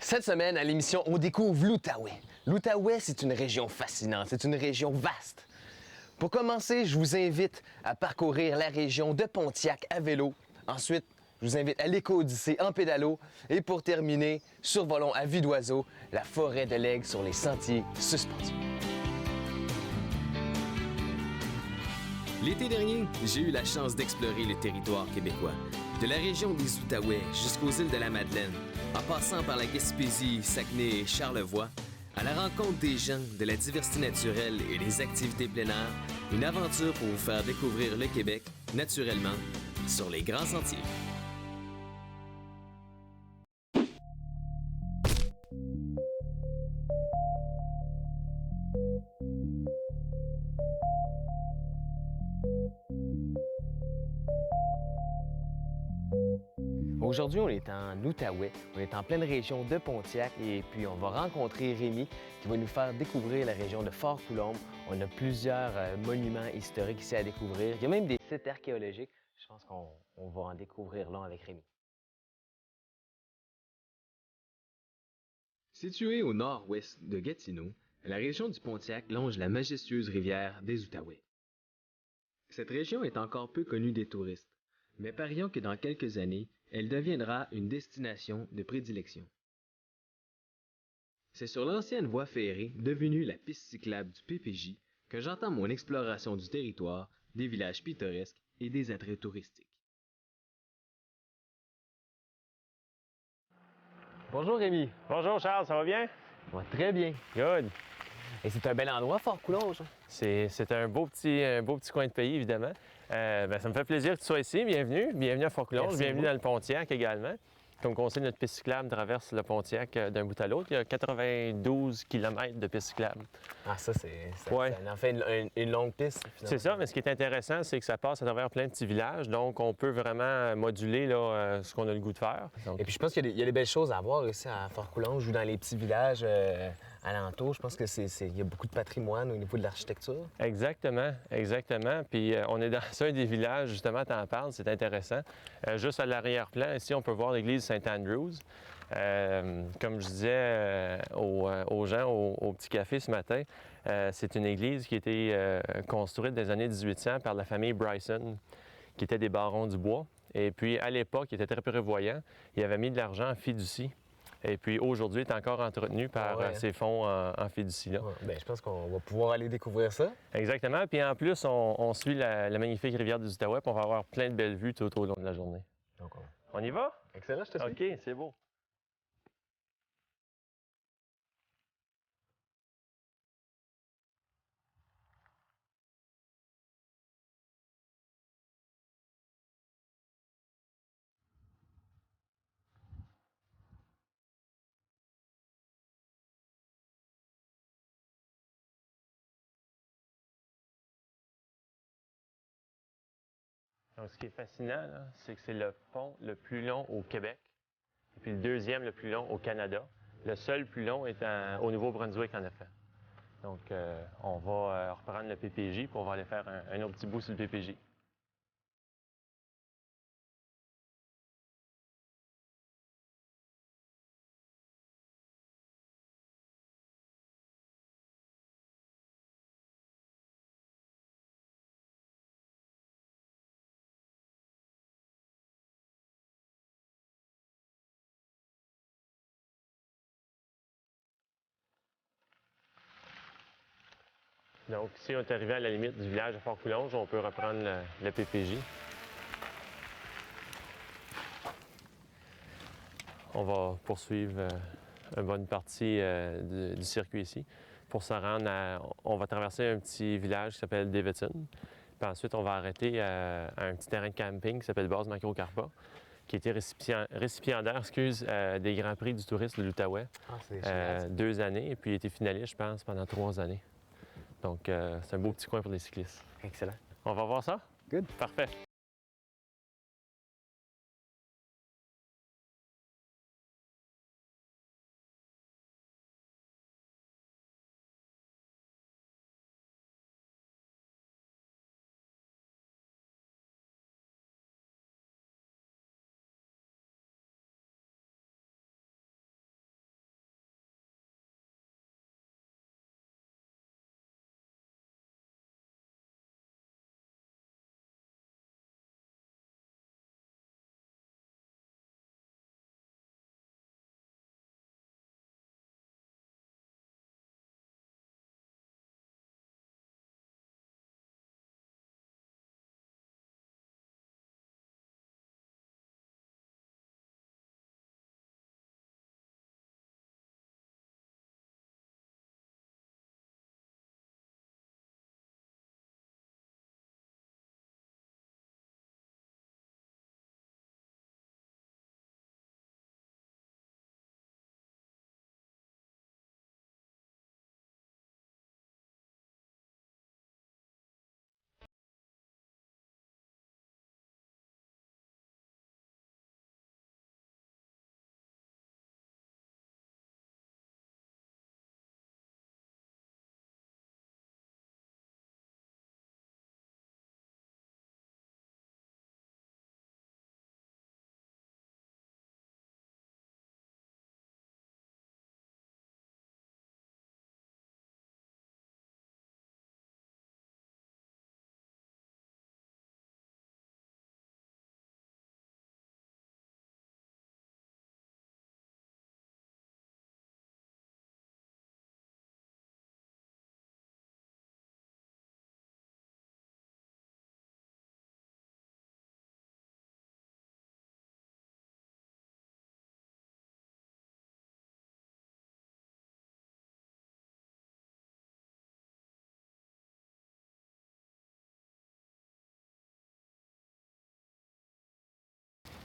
Cette semaine, à l'émission, on découvre l'Outaouais. L'Outaouais, c'est une région fascinante, c'est une région vaste. Pour commencer, je vous invite à parcourir la région de Pontiac à vélo. Ensuite, je vous invite à l'Éco-Odyssée en pédalo. Et pour terminer, survolons à vue d'oiseau la forêt de l'Aigle sur les sentiers suspendus. L'été dernier, j'ai eu la chance d'explorer le territoire québécois, de la région des Outaouais jusqu'aux îles de la Madeleine, en passant par la Gaspésie, Saguenay et Charlevoix, à la rencontre des gens, de la diversité naturelle et des activités plein air, une aventure pour vous faire découvrir le Québec, naturellement, sur les grands sentiers. Aujourd'hui, on est en Outaouais, on est en pleine région de Pontiac et puis on va rencontrer Rémi qui va nous faire découvrir la région de Fort-Coulombe. On a plusieurs monuments historiques ici à découvrir. Il y a même des sites archéologiques. Je pense qu'on va en découvrir là avec Rémi. Située au nord-ouest de Gatineau, la région du Pontiac longe la majestueuse rivière des Outaouais. Cette région est encore peu connue des touristes, mais parions que dans quelques années, elle deviendra une destination de prédilection. C'est sur l'ancienne voie ferrée, devenue la piste cyclable du PPJ, que j'entame mon exploration du territoire, des villages pittoresques et des attraits touristiques. Bonjour Rémi. Bonjour Charles, ça va bien? Ça va très bien. Good. Et c'est un bel endroit, Fort-Coulombe. C'est un beau petit coin de pays, évidemment. Ça me fait plaisir que tu sois ici. Bienvenue. Bienvenue à Fort-Coulombe. Merci Bienvenue beaucoup. dans le Pontiac également. Comme on sait, notre piste cyclable traverse le Pontiac d'un bout à l'autre. Il y a 92 km de piste cyclable. Ah, ça Ouais. en fait une longue piste. Finalement. C'est ça, mais ce qui est intéressant, c'est que ça passe à travers plein de petits villages. Donc, on peut vraiment moduler là, ce qu'on a le goût de faire. Donc, Et puis je pense qu'il y a des belles choses à voir ici à Fort-Coulombe. Je joue dans les petits villages alentours. Je pense qu'il y a beaucoup de patrimoine au niveau de l'architecture. Exactement, exactement. Puis on est dans un des villages, justement, tu en parles, c'est intéressant. Juste à l'arrière-plan, ici, on peut voir l'église Saint-Andrews. Comme je disais aux gens au petit café ce matin, c'est une église qui a été construite dans les années 1800 par la famille Bryson, qui étaient des barons du bois. Et puis, à l'époque, ils étaient très prévoyants. Ils avaient mis de l'argent en fiducie. Et puis aujourd'hui, il est encore entretenu par ces fonds en fiducie. Là. Ouais, bien, je pense qu'on va pouvoir aller découvrir ça. Exactement. Puis en plus, on suit la magnifique rivière des Outaouais, puis on va avoir plein de belles vues tout au long de la journée. Donc, On y va? excellent, je te suis. OK, c'est beau. Donc, ce qui est fascinant, c'est que c'est le pont le plus long au Québec, et puis le deuxième le plus long au Canada. Le seul plus long est au Nouveau-Brunswick, en effet. Donc, on va reprendre le PPJ, puis on va aller faire un autre petit bout sur le PPJ. Donc, ici, on est arrivé à la limite du village de Fort-Coulonge, on peut reprendre le PPJ. On va poursuivre une bonne partie du circuit ici. Pour se rendre on va traverser un petit village qui s'appelle Davidson. Puis ensuite, on va arrêter à un petit terrain de camping qui s'appelle Base Macro-Carpa, qui a été récipiendaire des Grands Prix du tourisme de l'Outaouais. Ah, c'est génial. 2 années, et puis il a été finaliste, je pense, pendant 3 années. Donc, c'est un beau petit coin pour les cyclistes. Excellent. On va voir ça? Good. Parfait.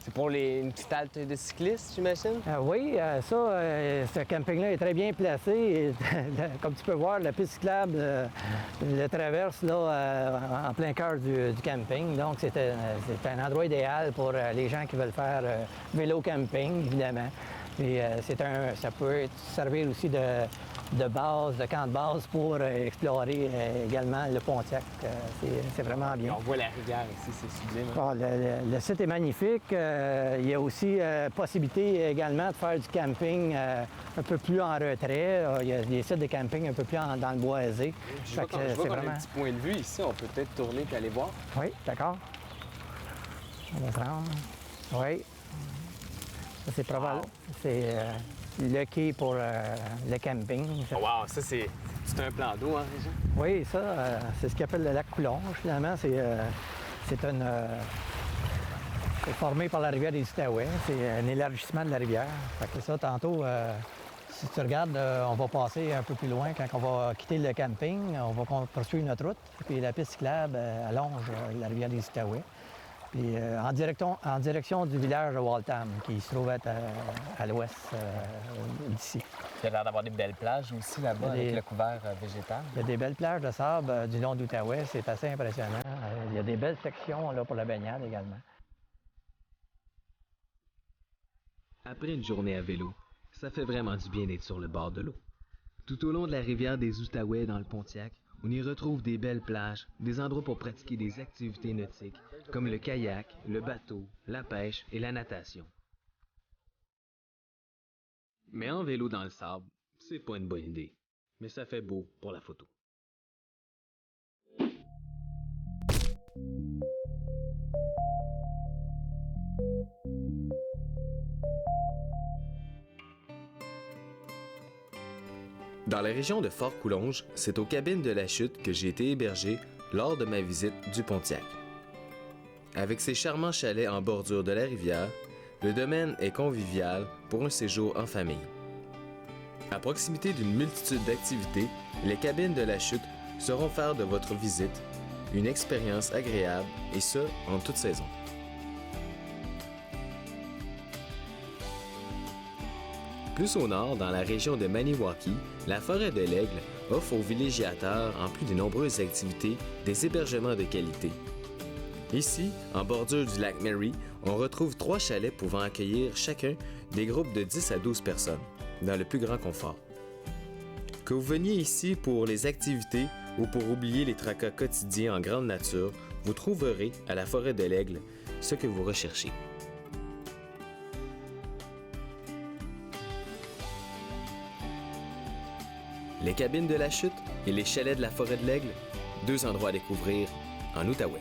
C'est pour une petite halte de cyclistes, j'imagine? Oui, ce camping-là est très bien placé. Et, comme tu peux voir, la piste cyclable le traverse là, en plein cœur du camping. Donc, c'est un endroit idéal pour les gens qui veulent faire vélo camping, évidemment. Et ça peut servir aussi de base, de camp de base pour explorer également le Pontiac. C'est vraiment bien. On voit la rivière ici, c'est sublime. Bon, le site est magnifique. Il y a aussi possibilité également de faire du camping un peu plus en retrait. Il y a des sites de camping un peu plus dans le boisé. Je vois qu'on a un petit point de vue ici. On peut peut-être tourner et aller voir. Oui, d'accord. On va prendre. Oui. Ça, c'est probable. C'est le quai pour le camping. Oh, wow, ça, c'est un plan d'eau, hein, Régent? Oui, ça, c'est ce qu'on appelle le lac Coulonge, finalement. C'est formé par la rivière des Outaouais. C'est un élargissement de la rivière. Fait que ça, tantôt, si tu regardes, on va passer un peu plus loin quand on va quitter le camping. On va poursuivre notre route. Puis la piste cyclable allonge la rivière des Outaouais. Puis en direction du village de Waltham, qui se trouve être à l'ouest d'ici. Il y a l'air d'avoir des belles plages aussi là-bas avec le couvert végétal. Il y a des belles plages de sable du long d'Outaouais, c'est assez impressionnant. Il y a des belles sections là, pour la baignade également. Après une journée à vélo, ça fait vraiment du bien d'être sur le bord de l'eau. Tout au long de la rivière des Outaouais dans le Pontiac, on y retrouve des belles plages, des endroits pour pratiquer des activités nautiques, comme le kayak, le bateau, la pêche et la natation. Mais en vélo dans le sable, c'est pas une bonne idée. Mais ça fait beau pour la photo. Dans la région de Fort-Coulonge, c'est aux cabines de la Chute que j'ai été hébergé lors de ma visite du Pontiac. Avec ses charmants chalets en bordure de la rivière, le domaine est convivial pour un séjour en famille. À proximité d'une multitude d'activités, les cabines de la Chute sauront faire de votre visite une expérience agréable et ce, en toute saison. Plus au nord, dans la région de Maniwaki, la forêt de l'Aigle offre aux villégiateurs, en plus de nombreuses activités, des hébergements de qualité. Ici, en bordure du lac Mary, on retrouve 3 chalets pouvant accueillir chacun des groupes de 10 à 12 personnes, dans le plus grand confort. Que vous veniez ici pour les activités ou pour oublier les tracas quotidiens en grande nature, vous trouverez à la forêt de l'Aigle ce que vous recherchez. Les cabines de la Chute et les chalets de la forêt de l'Aigle, 2 endroits à découvrir en Outaouais.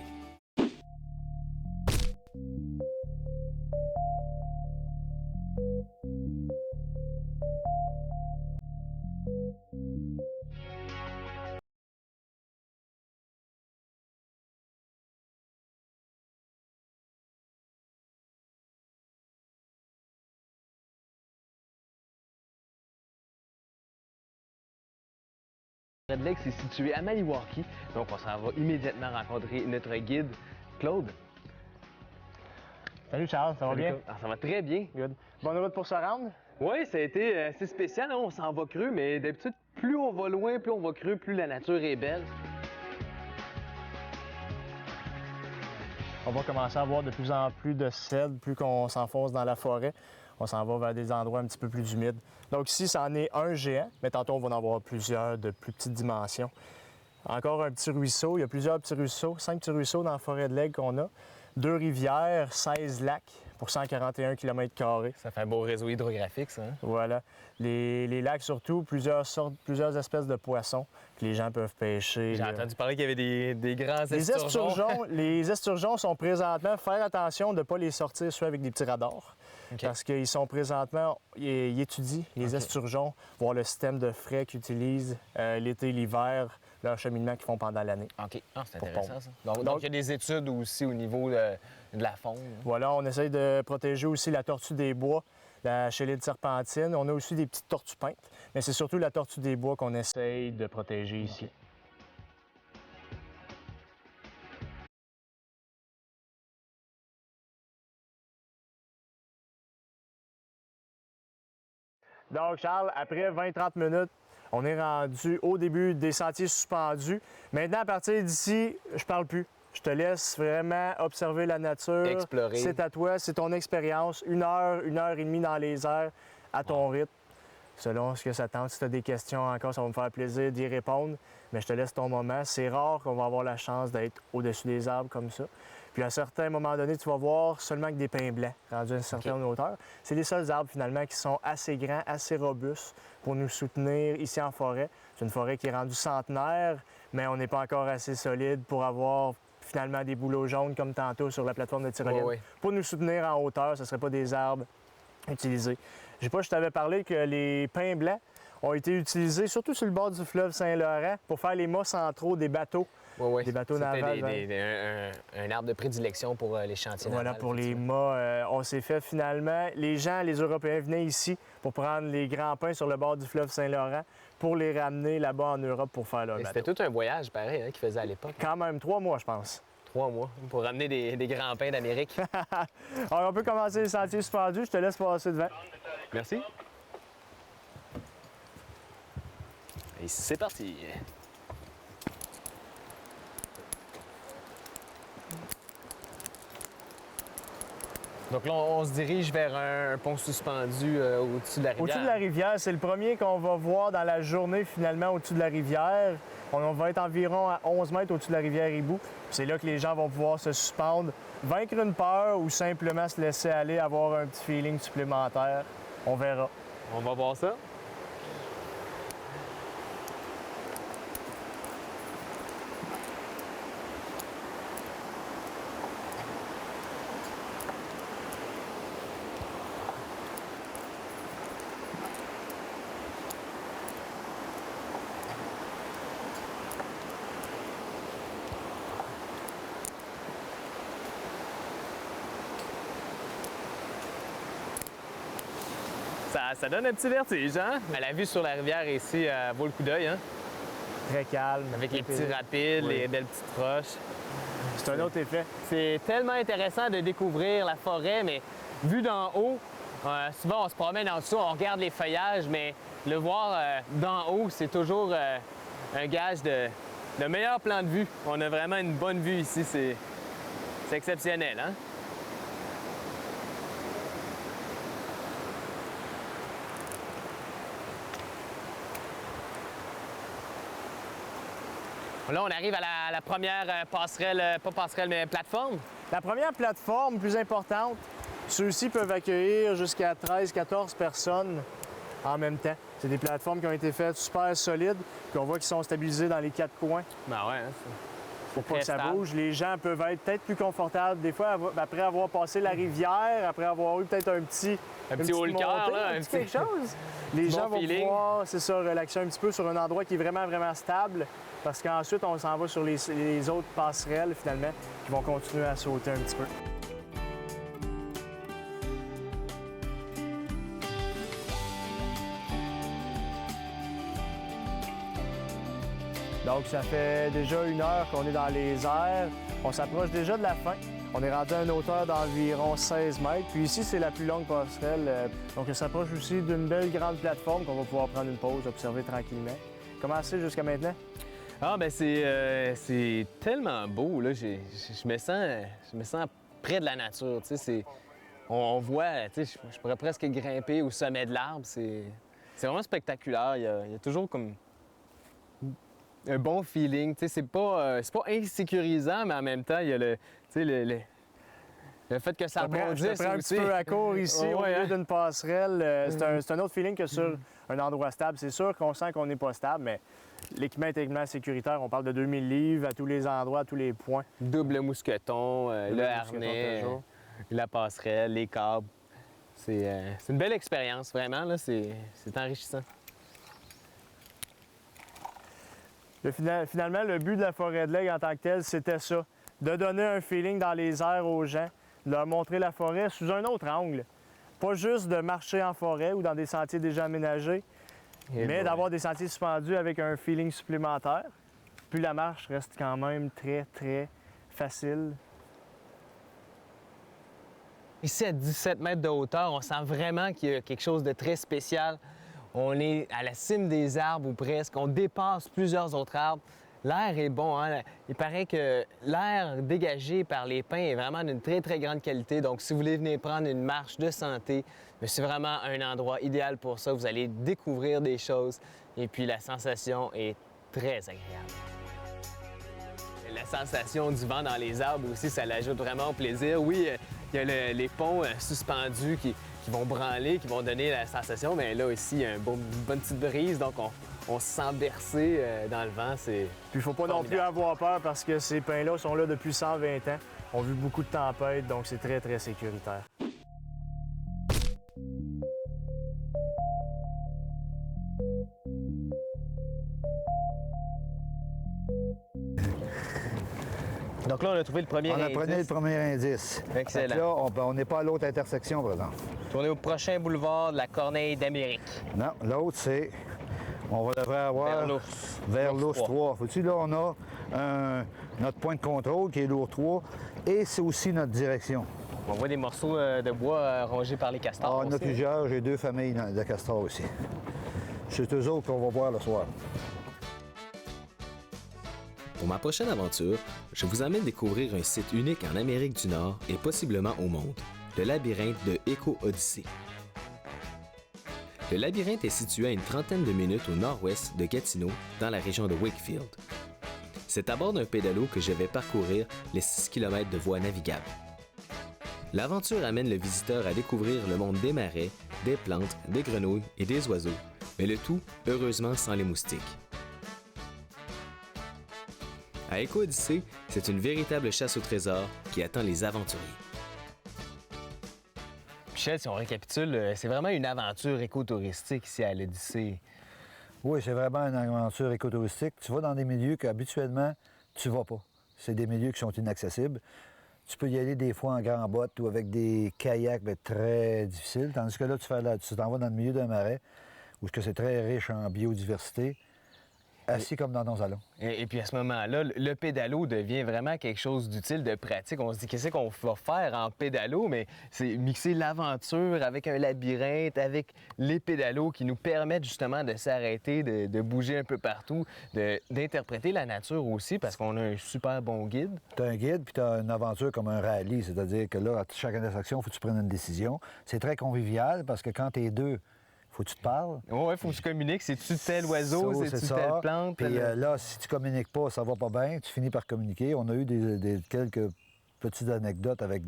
Red Lake, c'est situé à Maniwaki, donc on s'en va immédiatement rencontrer notre guide, Claude. Salut Charles, ça va bien? Ah, ça va très bien. Good. Bonne route pour se rendre? Oui, ça a été assez spécial, hein, on s'en va cru, mais d'habitude, plus on va loin, plus on va cru, plus la nature est belle. On va commencer à voir de plus en plus de cèdres, plus qu'on s'enfonce dans la forêt. On s'en va vers des endroits un petit peu plus humides. Donc ici, c'en est un géant, mais tantôt, on va en avoir plusieurs de plus petites dimensions. Encore un petit ruisseau. Il y a plusieurs petits ruisseaux, 5 petits ruisseaux dans la forêt de l'Aigle qu'on a. 2 rivières, 16 lacs pour 141 km². Ça fait un beau réseau hydrographique, ça. Hein? Voilà. Les lacs, surtout, plusieurs espèces de poissons que les gens peuvent pêcher. J'ai entendu parler qu'il y avait des grands esturgeons. Les esturgeons sont présentement, faire attention de ne pas les sortir soit avec des petits radars. Okay. Parce qu'ils sont présentement, ils étudient les esturgeons, voir le système de frais qu'ils utilisent l'été, l'hiver, leur cheminement qu'ils font pendant l'année. OK. Ah, c'est intéressant, ça. Donc, il y a des études aussi au niveau de la faune. Voilà, on essaye de protéger aussi la tortue des bois, la chélide serpentine. On a aussi des petites tortues peintes, mais c'est surtout la tortue des bois qu'on essaye de protéger ici. Donc, Charles, après 20-30 minutes, on est rendu au début des sentiers suspendus. Maintenant, à partir d'ici, je parle plus. Je te laisse vraiment observer la nature. Explorer. C'est à toi, c'est ton expérience. 1 heure et demie dans les airs à ton rythme. Selon ce que ça tente. Si tu as des questions encore, ça va me faire plaisir d'y répondre. Mais je te laisse ton moment. C'est rare qu'on va avoir la chance d'être au-dessus des arbres comme ça. Puis à un certain moment donné, tu vas voir seulement que des pins blancs rendus à une certaine hauteur. C'est les seuls arbres finalement qui sont assez grands, assez robustes pour nous soutenir ici en forêt. C'est une forêt qui est rendue centenaire, mais on n'est pas encore assez solide pour avoir finalement des bouleaux jaunes comme tantôt sur la plateforme de tyrolienne. Oui. Pour nous soutenir en hauteur, ce ne serait pas des arbres utilisés. Je sais pas, je t'avais parlé que les pins blancs ont été utilisés surtout sur le bord du fleuve Saint-Laurent pour faire les mâts centraux des bateaux. Oui. Des bateaux navals. Un arbre de prédilection pour les chantiers Voilà, navals, pour les mâts, on s'est fait finalement. Les gens, les Européens venaient ici pour prendre les grands pins sur le bord du fleuve Saint-Laurent pour les ramener là-bas en Europe pour faire leur bateau. C'était tout un voyage, pareil, qu'ils faisaient à l'époque. Quand même 3 mois, je pense. 3 mois pour ramener des grands pins d'Amérique. Alors, on peut commencer les sentiers suspendus. Je te laisse passer devant. Merci. Et c'est parti. Donc là, on se dirige vers un pont suspendu au-dessus de la rivière. Au-dessus de la rivière, c'est le premier qu'on va voir dans la journée finalement au-dessus de la rivière. On va être environ à 11 mètres au-dessus de la rivière Hibou. C'est là que les gens vont pouvoir se suspendre, vaincre une peur ou simplement se laisser aller, avoir un petit feeling supplémentaire. On verra. On va voir ça. Ça donne un petit vertige, hein? La vue sur la rivière ici vaut le coup d'œil, hein? Très calme. Avec les petits rapides, Oui. les belles petites roches. C'est un autre effet. C'est tellement intéressant de découvrir la forêt, mais vu d'en haut, souvent on se promène en dessous, on regarde les feuillages, mais le voir d'en haut, c'est toujours un gage de meilleur plan de vue. On a vraiment une bonne vue ici, c'est exceptionnel, hein? Là, on arrive à la première passerelle, pas passerelle, mais plateforme. La première plateforme plus importante, ceux-ci peuvent accueillir jusqu'à 13-14 personnes en même temps. C'est des plateformes qui ont été faites super solides, puis on voit qu'ils sont stabilisés dans les 4 coins Ben ouais, hein, pour pas que ça stable. bouge. Les gens peuvent être peut-être plus confortables des fois après avoir passé la rivière, après avoir eu peut-être un petit haut le cœur, montée, là, un un petit petit- quelque chose. Les bon gens vont feeling. pouvoir, c'est ça, relaxer un petit peu sur un endroit qui est vraiment, vraiment stable, parce qu'ensuite, on s'en va sur les autres passerelles, finalement, qui vont continuer à sauter un petit peu. Donc, ça fait déjà 1 heure qu'on est dans les airs. On s'approche déjà de la fin. On est rendu à une hauteur d'environ 16 mètres. Puis ici, c'est la plus longue passerelle. Donc, on s'approche aussi d'une belle grande plateforme qu'on va pouvoir prendre une pause, observer tranquillement. Comment c'est jusqu'à maintenant? Ah, ben c'est tellement beau, là. Je me sens près de la nature, tu sais. On voit, tu sais, je pourrais presque grimper au sommet de l'arbre. C'est vraiment spectaculaire. Il y a toujours comme un bon feeling, tu sais. C'est pas insécurisant, mais en même temps, il y a le fait que ça Je te prends rebondisse un aussi. petit peu à court ici, Ouais, au milieu hein? d'une passerelle. C'est un autre feeling que sur un endroit stable. C'est sûr qu'on sent qu'on n'est pas stable, mais l'équipement est tellement sécuritaire. On parle de 2000 livres à tous les endroits, à tous les points. Double mousqueton, le mousqueton harnais, toujours. la passerelle, les câbles. C'est une belle expérience, vraiment. Là, c'est enrichissant. Finalement, le but de la forêt de l'Aigle en tant que telle, c'était ça. De donner un feeling dans les airs aux gens, de leur montrer la forêt sous un autre angle. Pas juste de marcher en forêt ou dans des sentiers déjà aménagés, Et mais voilà. d'avoir des sentiers suspendus avec un feeling supplémentaire. Puis la marche reste quand même très, très facile. Ici, à 17 mètres de hauteur, on sent vraiment qu'il y a quelque chose de très spécial On est à la cime des arbres ou presque. On dépasse plusieurs autres arbres. L'air est bon, hein? Il paraît que l'air dégagé par les pins est vraiment d'une très, très grande qualité. Donc, si vous voulez venir prendre une marche de santé, c'est vraiment un endroit idéal pour ça. Vous allez découvrir des choses et puis la sensation est très agréable. La sensation du vent dans les arbres aussi, ça l'ajoute vraiment au plaisir. Oui, il y a les ponts suspendus qui vont branler, qui vont donner la sensation, mais là aussi, il y a une bonne petite brise, donc on se sent bercé dans le vent. Puis il faut pas non plus avoir peur parce que ces pins-là sont là depuis 120 ans. On a vu beaucoup de tempêtes, donc c'est très, très sécuritaire. Donc là, on a trouvé le premier indice. On a pris le premier indice. Excellent. Là, on n'est pas à l'autre intersection, par exemple. On est au prochain boulevard de la Corneille d'Amérique. Non, l'autre, c'est... On devrait avoir... Vers l'ours. Vers l'ours 3. Faut-tu, là, on a notre point de contrôle qui est l'ours 3 et c'est aussi notre direction. On voit des morceaux de bois rongés par les castors. Ah, on en a plusieurs. J'ai 2 familles de castors aussi. C'est eux autres qu'on va voir le soir. Pour ma prochaine aventure, je vous emmène découvrir un site unique en Amérique du Nord et possiblement au monde, le labyrinthe de Eco Odyssey. Le labyrinthe est situé à une trentaine de minutes au nord-ouest de Gatineau, dans la région de Wakefield. C'est à bord d'un pédalo que je vais parcourir les 6 km de voies navigables. L'aventure amène le visiteur à découvrir le monde des marais, des plantes, des grenouilles et des oiseaux, mais le tout, heureusement, sans les moustiques. À Eco Odyssey, c'est une véritable chasse au trésor qui attend les aventuriers. Michel, si on récapitule, c'est vraiment une aventure écotouristique ici à l'Odyssée. Oui, c'est vraiment une aventure écotouristique. Tu vas dans des milieux qu'habituellement, tu vas pas. C'est des milieux qui sont inaccessibles. Tu peux y aller des fois en grand botte ou avec des kayaks, mais très difficiles. Tandis que là, tu t'en vas dans le milieu d'un marais où c'est très riche en biodiversité, assis comme dans ton salon. Et puis à ce moment-là, le pédalo devient vraiment quelque chose d'utile, de pratique. On se dit, qu'est-ce qu'on va faire en pédalo? Mais c'est mixer l'aventure avec un labyrinthe, avec les pédalos qui nous permettent justement de s'arrêter, de bouger un peu partout, d'interpréter la nature aussi, parce qu'on a un super bon guide. Tu as un guide, puis tu as une aventure comme un rallye, c'est-à-dire que là, à chaque intersection, il faut que tu prennes une décision. C'est très convivial, parce que quand tu es deux, faut que tu te parles. Oui, il faut que tu communiques. C'est-tu tel oiseau, c'est-tu telle plante? Puis là, si tu communiques pas, ça va pas bien, tu finis par communiquer. On a eu quelques petites anecdotes avec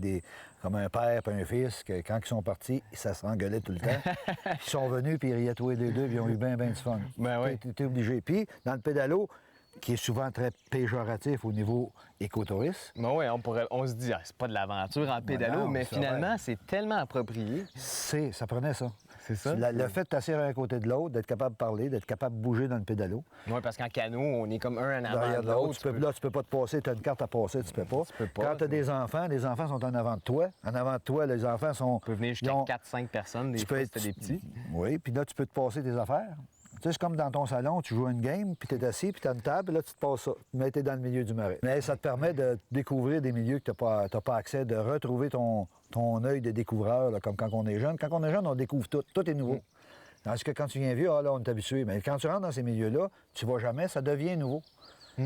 comme un père et un fils, que quand ils sont partis, ça se engueulait tout le temps. Ils sont venus, puis ils riaient tous les deux, puis ils ont eu bien du fun. Ben oui. T'es obligé. Puis, dans le pédalo, qui est souvent très péjoratif au niveau écotourisme. Ben oui, on se dit, c'est pas de l'aventure en pédalo, non, mais finalement, c'est tellement approprié. Ça prenait ça. C'est ça? Le fait de t'asseoir à un côté de l'autre, d'être capable de parler, d'être capable de bouger dans le pédalo. Oui, parce qu'en canot, on est comme un en avant Derrière de l'autre. Là, tu peux pas te passer. Tu as une carte à passer, tu peux pas. Tu peux pas. Quand tu as des enfants, les enfants sont en avant de toi. En avant de toi, les enfants sont... On peut venir jusqu'à 4-5 personnes, des fois, c'était des petits. Oui, puis là, tu peux te passer tes affaires. Tu sais, c'est comme dans ton salon, tu joues à une game, puis tu es assis, puis tu as une table, puis là, tu te passes ça. Mais tu es dans le milieu du marais. Mais ça te permet de découvrir des milieux que tu n'as pas accès, de retrouver ton œil de découvreur, là, comme quand on est jeune. Quand on est jeune, on découvre tout. Tout est nouveau. Tandis que quand tu viens vieux, là, on est habitué. Mais quand tu rentres dans ces milieux-là, tu vas jamais, ça devient nouveau.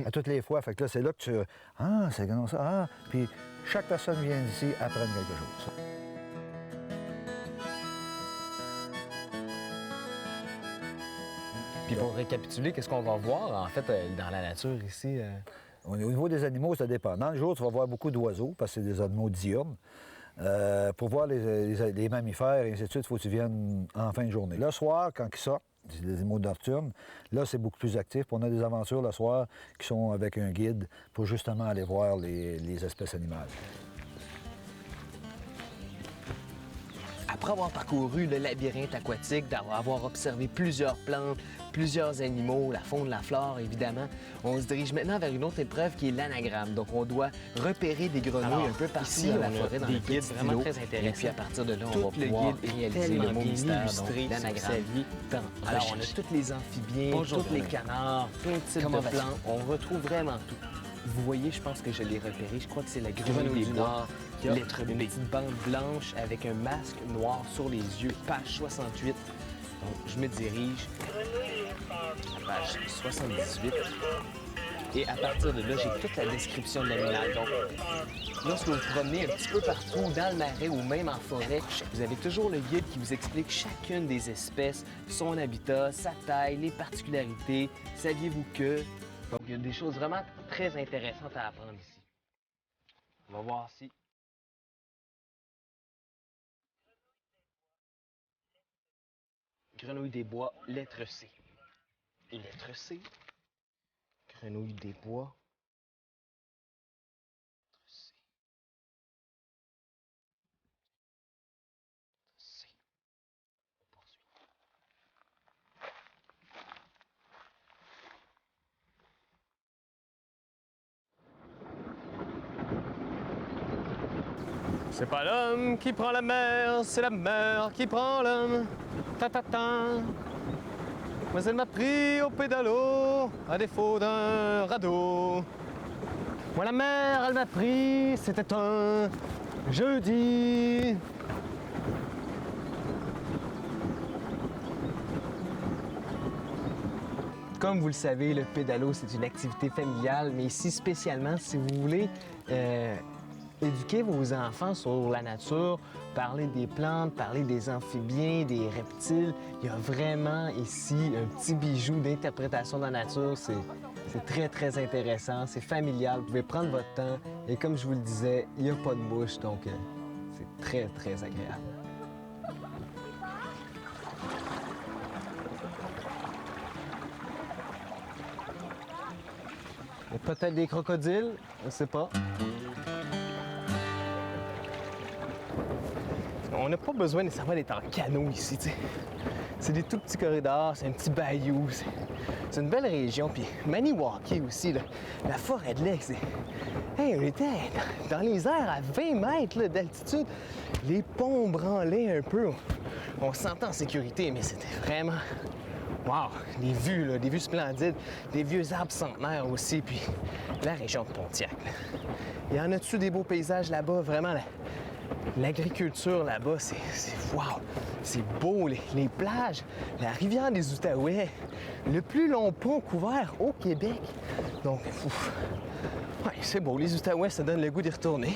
À toutes les fois. Fait que là, c'est là que tu... Ah, c'est comme ça. Ah! Puis chaque personne vient d'ici apprendre quelque chose. Puis pour récapituler, qu'est-ce qu'on va voir, en fait, dans la nature ici? Au niveau des animaux, ça dépend. Dans le jour, tu vas voir beaucoup d'oiseaux, parce que c'est des animaux diurnes. Pour voir les mammifères et ainsi de suite, il faut que tu viennes en fin de journée. Le soir, quand ils sortent, c'est des animaux nocturnes, là, c'est beaucoup plus actif. On a des aventures le soir qui sont avec un guide pour justement aller voir les espèces animales. Après avoir parcouru le labyrinthe aquatique, d'avoir observé plusieurs plantes, plusieurs animaux, la faune, la flore, évidemment, on se dirige maintenant vers une autre épreuve qui est l'anagramme. Donc, on doit repérer des grenouilles un peu partout dans la forêt, dans des guides vraiment très intéressants. Et puis, à partir de là, on va pouvoir réaliser le mot mystère, donc l'anagramme. Alors, on a tous les amphibiens, tous les canards, plein de types de plantes. On retrouve vraiment tout. Vous voyez, je pense que je l'ai repéré. Je crois que c'est la grenouille du Nord qui a une petite bande blanche avec un masque noir sur les yeux, page 68. Donc, je me dirige à la page 78. Et à partir de là, j'ai toute la description de l'animal. Donc, lorsque vous vous promenez un petit peu partout, dans le marais ou même en forêt, vous avez toujours le guide qui vous explique chacune des espèces, son habitat, sa taille, les particularités. Saviez-vous que? Donc, il y a des choses vraiment très intéressantes à apprendre ici. On va voir si... Grenouille des bois, lettre C. Lettre C. Grenouille des bois. C. C. On poursuit. C'est pas l'homme qui prend la mer, c'est la mer qui prend l'homme. Ta-ta-ta. Mais elle m'a pris au pédalo, à défaut d'un radeau. Moi la mer, elle m'a pris, c'était un jeudi. Comme vous le savez, le pédalo, c'est une activité familiale, mais ici spécialement, si vous voulez éduquer vos enfants sur la nature, parler des plantes, parler des amphibiens, des reptiles. Il y a vraiment ici un petit bijou d'interprétation de la nature. C'est très, très intéressant. C'est familial. Vous pouvez prendre votre temps. Et comme je vous le disais, il n'y a pas de mouche, donc c'est très, très agréable. Il y a peut-être des crocodiles, on ne sait pas. On n'a pas besoin nécessairement d'être en canot ici, tu sais. C'est des tout petits corridors, c'est un petit bayou, c'est une belle région. Puis Maniwaki aussi, là, la forêt de l'Aigle, c'est... Hey, on était dans les airs à 20 mètres là, d'altitude. Les ponts branlaient un peu. On se sentait en sécurité, mais c'était vraiment... Wow! Des vues, là, des vues splendides, des vieux arbres centenaires aussi, puis la région de Pontiac. Là. Il y en a-tu des beaux paysages là-bas? Vraiment, l'agriculture là-bas, c'est wow! C'est beau, les plages, la rivière des Outaouais, le plus long pont couvert au Québec. Donc, ouais, c'est beau, les Outaouais, ça donne le goût d'y retourner.